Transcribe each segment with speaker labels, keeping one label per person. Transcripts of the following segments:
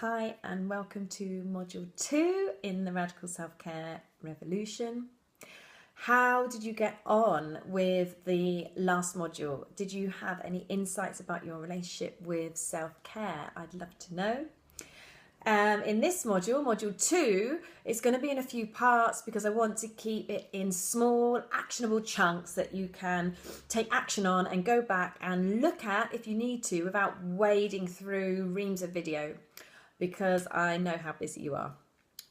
Speaker 1: Hi and welcome to Module 2 in the Radical Self-Care Revolution. How did you get on with the last module? Did you have any insights about your relationship with self-care? I'd love to know. In this module, Module 2, it's going to be in a few parts because I want to keep it in small, actionable chunks that you can take action on and go back and look at if you need to without wading through reams of video, because I know how busy you are.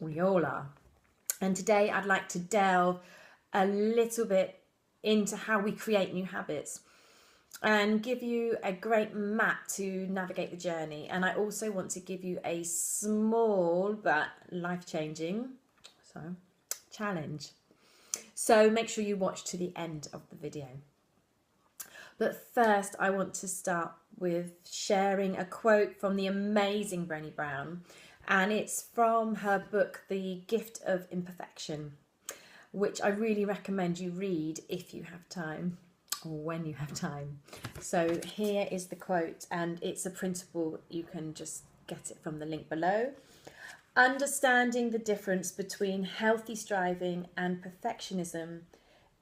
Speaker 1: We all are. And today I'd like to delve a little bit into how we create new habits and give you a great map to navigate the journey. And I also want to give you a small but life-changing challenge. So make sure you watch to the end of the video. But first, I want to start with sharing a quote from the amazing Brené Brown, and it's from her book, The Gift of Imperfection, which I really recommend you read if you have time, or when you have time. So here is the quote, and it's a printable. You can just get it from the link below. Understanding the difference between healthy striving and perfectionism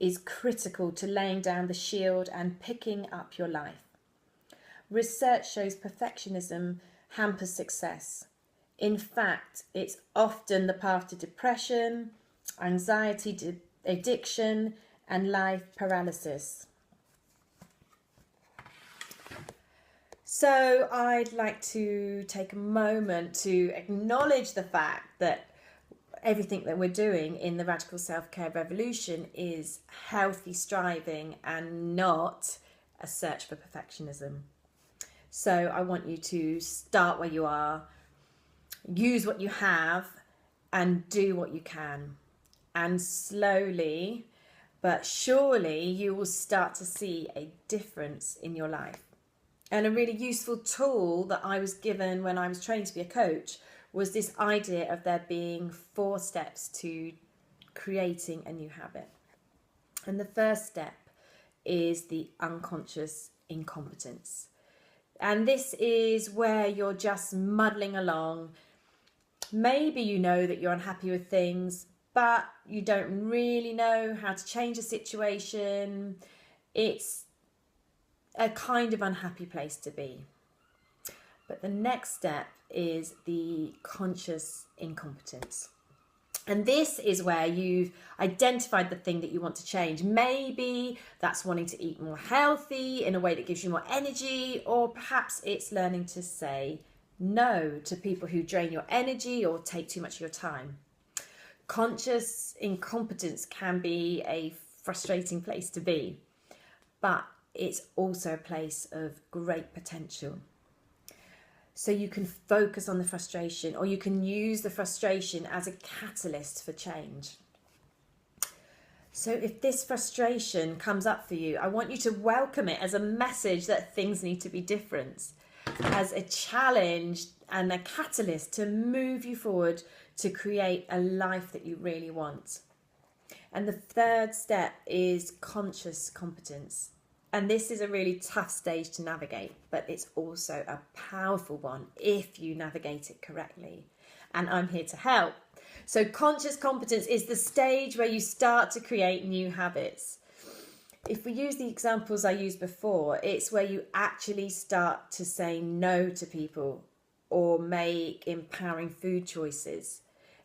Speaker 1: is critical to laying down the shield and picking up your life. Research shows perfectionism hampers success. In fact, it's often the path to depression, anxiety, addiction, and life paralysis. So I'd like to take a moment to acknowledge the fact that everything that we're doing in the Radical Self-Care Revolution is healthy striving and not a search for perfectionism. So I want you to start where you are, use what you have, and do what you can. And slowly but surely you will start to see a difference in your life. And a really useful tool that I was given when I was trained to be a coach was this idea of there being 4 steps to creating a new habit. And the first step is the unconscious incompetence. And this is where you're just muddling along. Maybe you know that you're unhappy with things, but you don't really know how to change a situation. It's a kind of unhappy place to be. But the next step is the conscious incompetence. And this is where you've identified the thing that you want to change. Maybe that's wanting to eat more healthy in a way that gives you more energy, or perhaps it's learning to say no to people who drain your energy or take too much of your time. Conscious incompetence can be a frustrating place to be, but it's also a place of great potential. So you can focus on the frustration, or you can use the frustration as a catalyst for change. So if this frustration comes up for you, I want you to welcome it as a message that things need to be different, as a challenge and a catalyst to move you forward to create a life that you really want. And the third step is conscious competence. And this is a really tough stage to navigate, but it's also a powerful one if you navigate it correctly. And I'm here to help. So conscious competence is the stage where you start to create new habits. If we use the examples I used before, it's where you actually start to say no to people or make empowering food choices.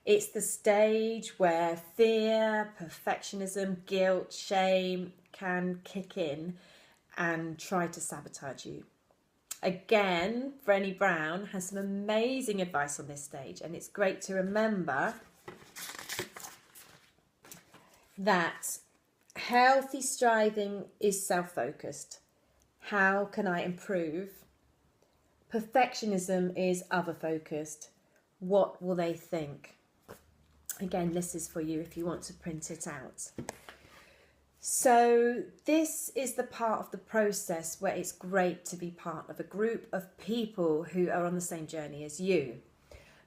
Speaker 1: It's the stage where fear, perfectionism, guilt, shame can kick in and try to sabotage you. Again, Brené Brown has some amazing advice on this stage, and it's great to remember that healthy striving is self-focused. How can I improve? Perfectionism is other-focused. What will they think? Again, this is for you if you want to print it out. So this is the part of the process where it's great to be part of a group of people who are on the same journey as you.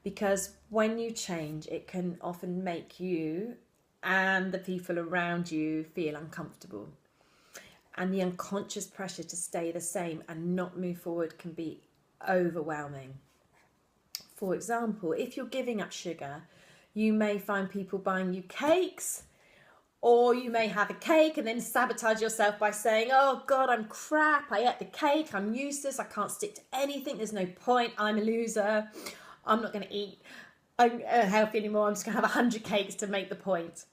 Speaker 1: Because when you change, it can often make you and the people around you feel uncomfortable. And the unconscious pressure to stay the same and not move forward can be overwhelming. for example, if you're giving up sugar, you may find people buying you cakes, or you may have a cake and then sabotage yourself by saying, oh God, I'm crap, I ate the cake, I'm useless, I can't stick to anything, there's no point, I'm a loser, I'm not going to eat healthy anymore, I'm just going to have 100 cakes to make the point.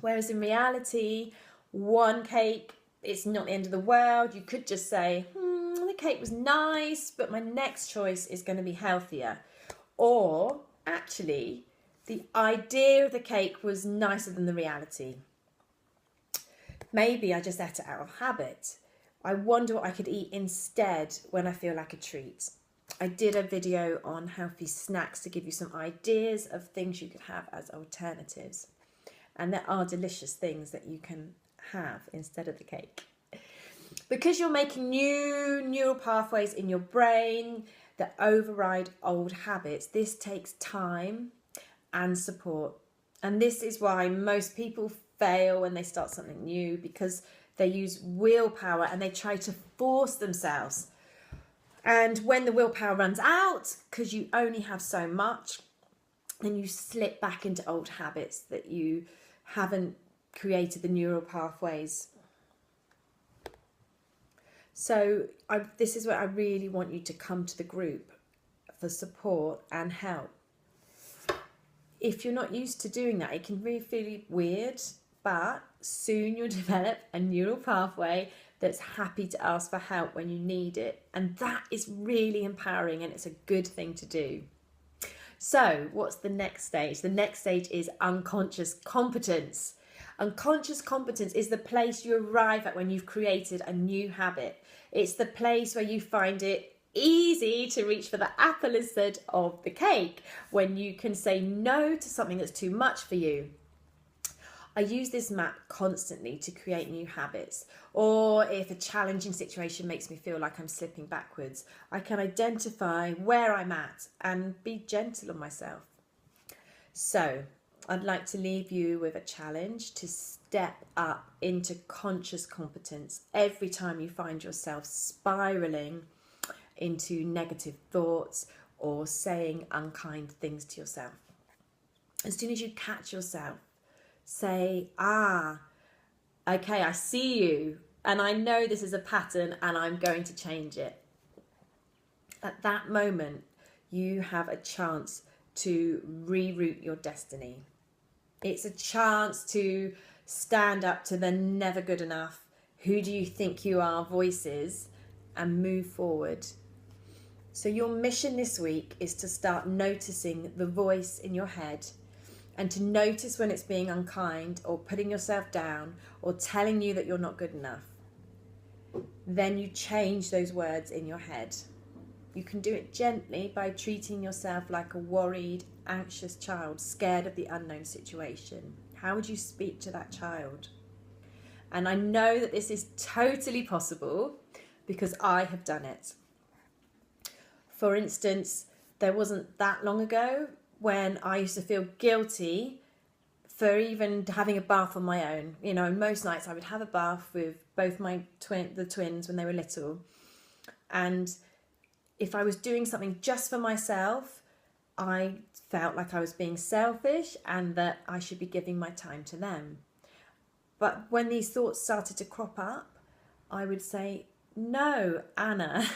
Speaker 1: Whereas in reality, one cake, it's not the end of the world. You could just say, the cake was nice, but my next choice is going to be healthier. Or actually, the idea of the cake was nicer than the reality. Maybe I just ate it out of habit. I wonder what I could eat instead when I feel like a treat. I did a video on healthy snacks to give you some ideas of things you could have as alternatives. And there are delicious things that you can have instead of the cake. Because you're making new neural pathways in your brain that override old habits, this takes time and support. And this is why most people fail when they start something new, because they use willpower and they try to force themselves. And when the willpower runs out, because you only have so much, then you slip back into old habits that you haven't created the neural pathways. So this is where I really want you to come to the group for support and help. If you're not used to doing that, it can really feel weird, but soon you'll develop a neural pathway that's happy to ask for help when you need it. And that is really empowering, and it's a good thing to do. So what's the next stage? The next stage is unconscious competence. Unconscious competence is the place you arrive at when you've created a new habit. It's the place where you find it easy to reach for the apple instead of the cake, when you can say no to something that's too much for you. I use this map constantly to create new habits, or if a challenging situation makes me feel like I'm slipping backwards, I can identify where I'm at and be gentle on myself. So I'd like to leave you with a challenge to step up into conscious competence every time you find yourself spiraling into negative thoughts or saying unkind things to yourself. As soon as you catch yourself, say, okay, I see you, and I know this is a pattern and I'm going to change it. At that moment, you have a chance to reroute your destiny. It's a chance to stand up to the never good enough, who do you think you are voices, and move forward. So your mission this week is to start noticing the voice in your head, and to notice when it's being unkind or putting yourself down or telling you that you're not good enough. Then you change those words in your head. You can do it gently by treating yourself like a worried, anxious child, scared of the unknown situation. How would you speak to that child? And I know that this is totally possible because I have done it. For instance, there wasn't that long ago when I used to feel guilty for even having a bath on my own. You know, most nights I would have a bath with both the twins when they were little. And if I was doing something just for myself, I felt like I was being selfish and that I should be giving my time to them. But when these thoughts started to crop up, I would say, no, Anna,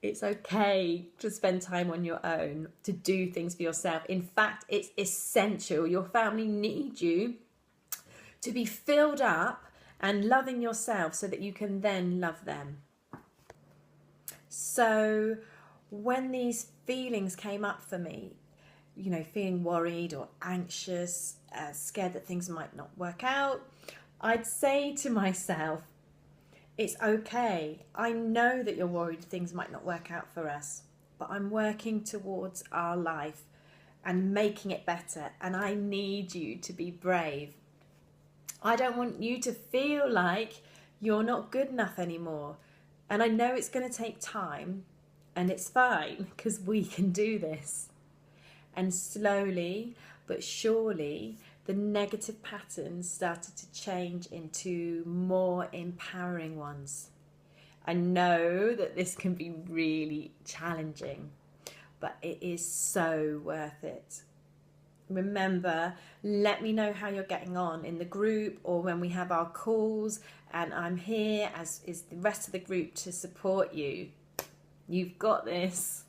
Speaker 1: it's okay to spend time on your own, to do things for yourself. In fact, it's essential. Your family need you to be filled up and loving yourself so that you can then love them. So when these feelings came up for me, you know, feeling worried or anxious, scared that things might not work out, I'd say to myself, it's okay. I know that you're worried things might not work out for us, but I'm working towards our life and making it better, and I need you to be brave. I don't want you to feel like you're not good enough anymore. And I know it's going to take time, and it's fine because we can do this. And slowly but surely, the negative patterns started to change into more empowering ones. I know that this can be really challenging, but it is so worth it. Remember, let me know how you're getting on in the group or when we have our calls, and I'm here, as is the rest of the group, to support you. You've got this.